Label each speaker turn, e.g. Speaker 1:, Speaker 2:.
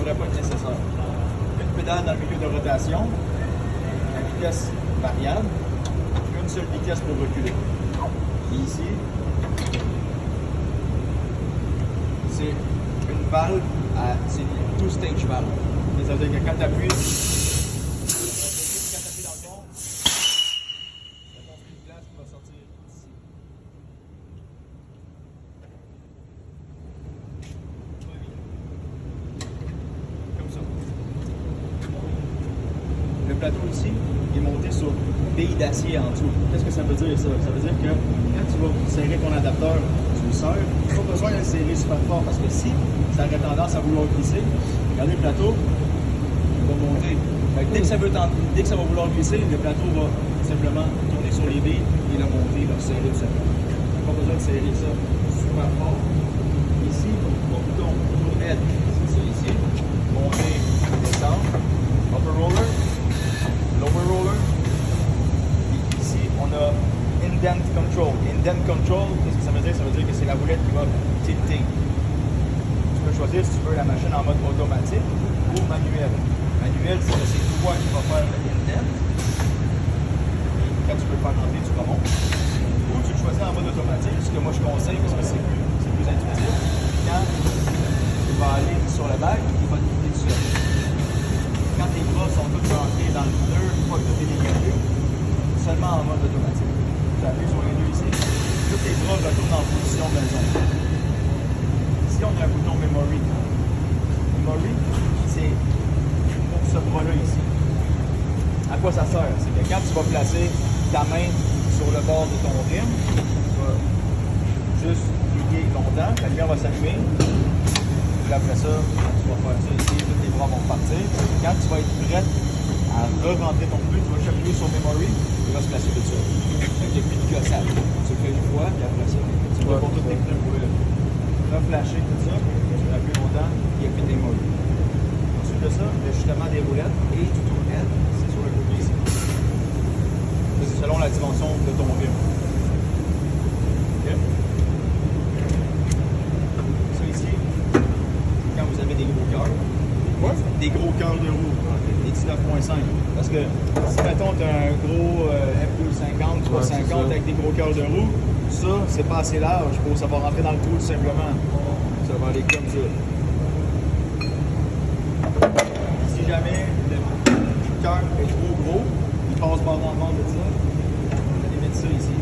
Speaker 1: devrait pas être nécessaire. Une pédale dans le milieu de rotation, la vitesse variable, une seule vitesse pour reculer. Et ici, c'est une valve, c'est une two-stage valve. Ça veut dire que quand tu appuies, dans le fond, la ton de glace va sortir ici. Comme ça. Le plateau ici est monté sur billes d'acier en dessous. Qu'est-ce que ça veut dire ça? Ça veut dire que quand tu vas serrer ton adapteur, tu le serres, tu n'as pas besoin de le serrer super fort parce que si ça aurait tendance à vouloir glisser, regardez le plateau, il va monter. Dès que ça va vouloir glisser, le plateau va simplement tourner sur les billes et le monter, le serrer tout simplement. Pas besoin de serrer ça super fort. Ici, mon bouton head, c'est ça ici. Monter, descendre, upper roller, lower roller. Et ici, on a indent control. Indent control, qu'est-ce que ça veut dire? Ça veut dire que c'est la roulette qui va tilter. Tu peux choisir si tu veux la machine en mode automatique ou manuel. Manuel, c'est toi qui vas faire l'indent. Quand tu peux le faire rentrer, tu remontes. Ou tu le choisis en mode automatique, ce que moi je conseille parce que c'est plus intuitif. Quand tu vas aller sur le bac, il va te guider tout seul. Quand tes bras sont tous rentrés dans le pneu, une fois que tu es dégagé, seulement en mode automatique. Tu appuies sur les deux ici, tous tes bras retournent en position maison. Ici, on a un bouton Memory. Memory, c'est pour ce bras-là ici. À quoi ça sert? C'est que quand tu vas placer ta main sur le bord de ton rim, tu vas juste cliquer longtemps, la lumière va s'allumer. Puis après ça, tu vas faire ça ici, tous tes bras vont partir. Quand tu vas être prête à re-rentrer ton pneu, tu vas juste appuyer sur Memory, il va se placer tout seul. Donc il n'y a plus de gossage. Tu le fais une fois, puis après ça, tu vas pour tous tes pneus pour reflasher tout ça, tu appuies longtemps, il n'y a plus de Memory. Ensuite de ça, l'ajustement des roulettes et du tourne-aide, c'est sur le côté ici. C'est selon la dimension de ton rim. Okay. Ça ici, quand vous avez des gros cœurs. Quoi? Des gros cœurs de roue. Des 19.5. Parce que si mettons tu as un gros F250, 350 avec des gros cœurs de roue, ça c'est pas assez large pour ça va rentrer dans le trou tout simplement. Ça va aller comme ça. Si jamais le cœur est trop gros, il passe par en bord de ça, vous allez mettre ça ici.